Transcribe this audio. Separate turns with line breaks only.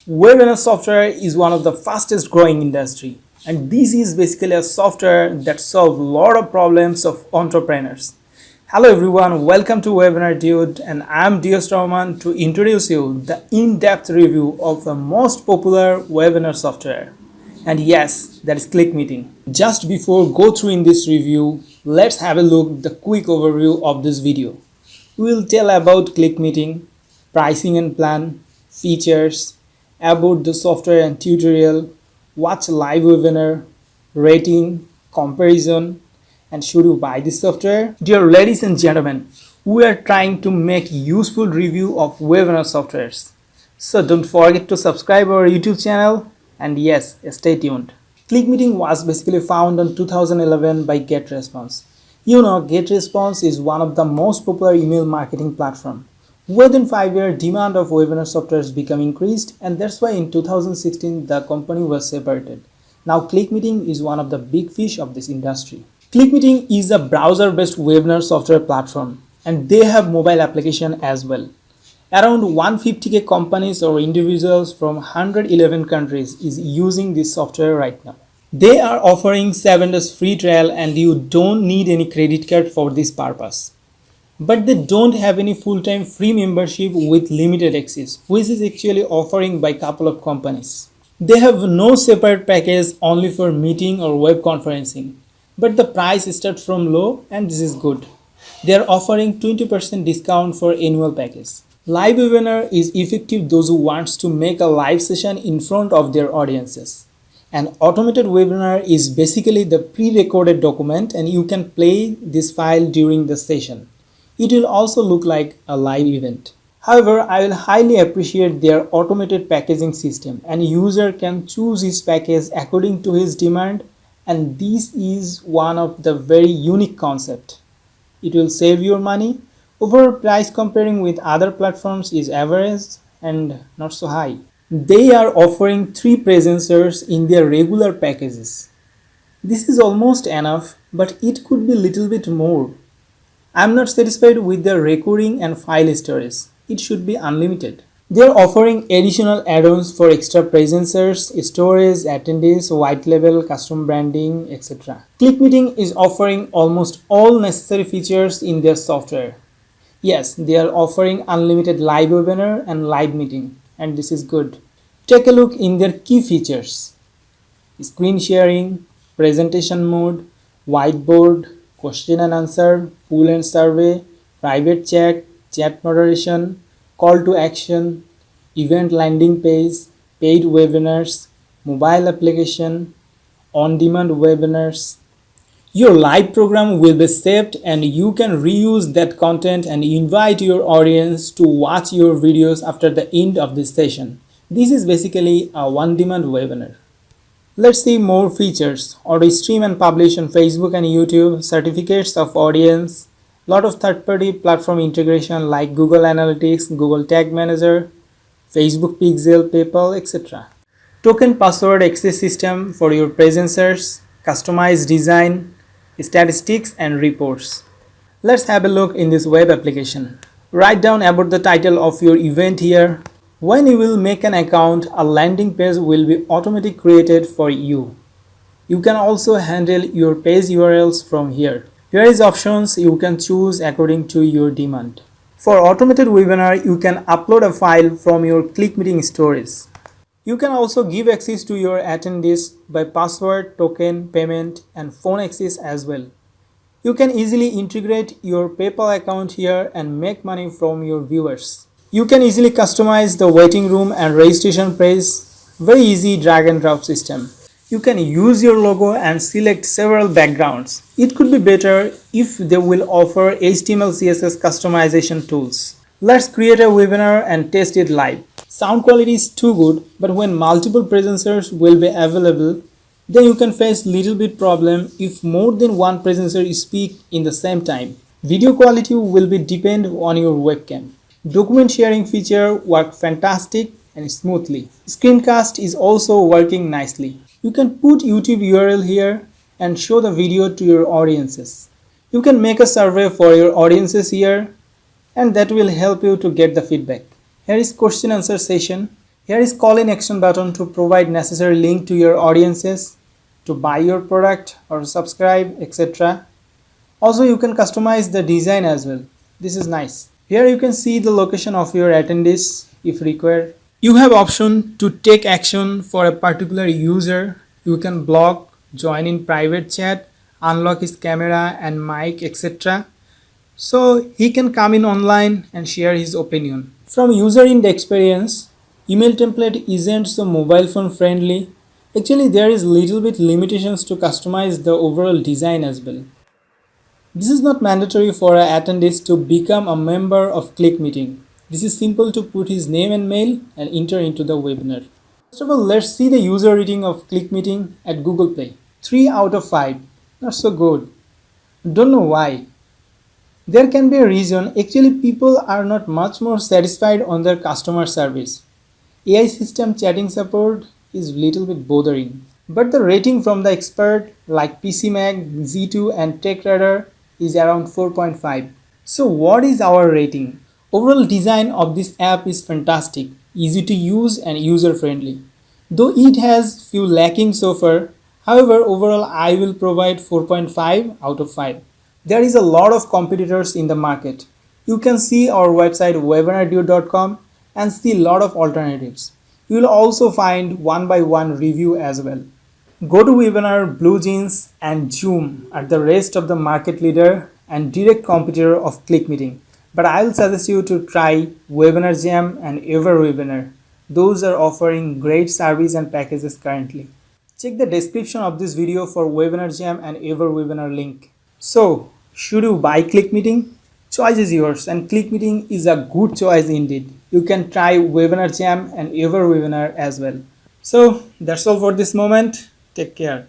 Webinar software is one of the fastest growing industry, and this is basically a software that solves a lot of problems of entrepreneurs. Hello everyone, welcome to Webinar Dude, and I'm DS Rahman to introduce you the in-depth review of the most popular webinar software. And yes, that is ClickMeeting. Just before go through in this review, let's have a look at the quick overview of this video. We will tell about ClickMeeting, pricing and plan, features, about the software and tutorial, watch live webinar, rating, comparison, and should you buy this software? Dear ladies and gentlemen, we are trying to make useful review of webinar softwares. So don't forget to subscribe our YouTube channel, and yes, stay tuned. ClickMeeting was basically founded in 2011 by GetResponse. You know, GetResponse is one of the most popular email marketing platform. Within 5 years, demand of webinar software has become increased, and that's why in 2016 the company was separated. Now ClickMeeting is one of the big fish of this industry. ClickMeeting is a browser-based webinar software platform, and they have mobile application as well. Around 150k companies or individuals from 111 countries is using this software right now. They are offering 7 days free trial, and you don't need any credit card for this purpose. But they don't have any full-time free membership with limited access, which is actually offering by couple of companies. They have no separate package only for meeting or web conferencing, but the price starts from low, and this is good. They are offering 20% discount for annual package. Live webinar is effective those who wants to make a live session in front of their audiences. An automated webinar is basically the pre-recorded document, and you can play this file during the session. It will also look like a live event. However, I will highly appreciate their automated packaging system, and user can choose his package according to his demand, and this is one of the very unique concept. It will save your money. Overall price comparing with other platforms is average and not so high. They are offering 3 presenters in their regular packages. This is almost enough, but it could be little bit more. I'm not satisfied with the recording and file storage. It should be unlimited. They are offering additional add-ons for extra presenters, storage, attendees, white label, custom branding, etc. ClickMeeting is offering almost all necessary features in their software. Yes, they are offering unlimited live webinar and live meeting, and this is good. Take a look in their key features: screen sharing, presentation mode, whiteboard, question and answer, poll and survey, private chat, chat moderation, call to action, event landing page, paid webinars, mobile application, on-demand webinars. Your live program will be saved, and you can reuse that content and invite your audience to watch your videos after the end of this session. This is basically a on-demand webinar. Let's see more features. Auto stream and publish on Facebook and YouTube, certificates of audience, lot of third-party platform integration like Google Analytics, Google Tag Manager, Facebook Pixel, PayPal, etc. Token password access system for your presenters, customized design, statistics and reports. Let's have a look in this web application. Write down about the title of your event here. When you will make an account, a landing page will be automatically created for you. You can also handle your page URLs from here. Here is options you can choose according to your demand. For automated webinar, you can upload a file from your ClickMeeting storage. You can also give access to your attendees by password, token, payment, and phone access as well. You can easily integrate your PayPal account here and make money from your viewers. You can easily customize the waiting room and registration page. Very easy drag and drop system. You can use your logo and select several backgrounds. It could be better if they will offer HTML CSS customization tools. Let's create a webinar and test it live. Sound quality is too good, but when multiple presenters will be available, then you can face little bit problem if more than one presenter speak in the same time. Video quality will be depend on your webcam. Document sharing feature work fantastic and smoothly. Screencast is also working nicely. You can put YouTube URL here and show the video to your audiences. You can make a survey for your audiences here, and that will help you to get the feedback. Here is question answer session. Here is call in action button to provide necessary link to your audiences to buy your product or subscribe, etc. Also, you can customize the design as well. This is nice. Here you can see the location of your attendees if required. You have option to take action for a particular user. You can block, join in private chat, unlock his camera and mic, etc. So he can come in online and share his opinion. From user end experience, email template isn't so mobile phone friendly. Actually, there is little bit limitations to customize the overall design as well. This is not mandatory for attendees to become a member of ClickMeeting. This is simple to put his name and mail and enter into the webinar. First of all, let's see the user rating of ClickMeeting at Google Play. 3 out of 5. Not so good. Don't know why. There can be a reason. Actually, people are not much more satisfied on their customer service. AI system chatting support is little bit bothering. But the rating from the expert like PCMag, Z2 and TechRadar is around 4.5. So what is our rating? Overall design of this app is fantastic, easy to use and user friendly. Though it has few lacking so far, however overall I will provide 4.5 out of 5. There is a lot of competitors in the market. You can see our website webinardude.com and see a lot of alternatives. You will also find one by one review as well. Go to Webinar, BlueJeans and Zoom are the rest of the market leader and direct competitor of ClickMeeting. But I will suggest you to try Webinar Jam and EverWebinar. Those are offering great service and packages currently. Check the description of this video for Webinar Jam and EverWebinar link. So, should you buy ClickMeeting? Choice is yours and ClickMeeting is a good choice indeed. You can try Webinar Jam and EverWebinar as well. So, that's all for this moment. Take care.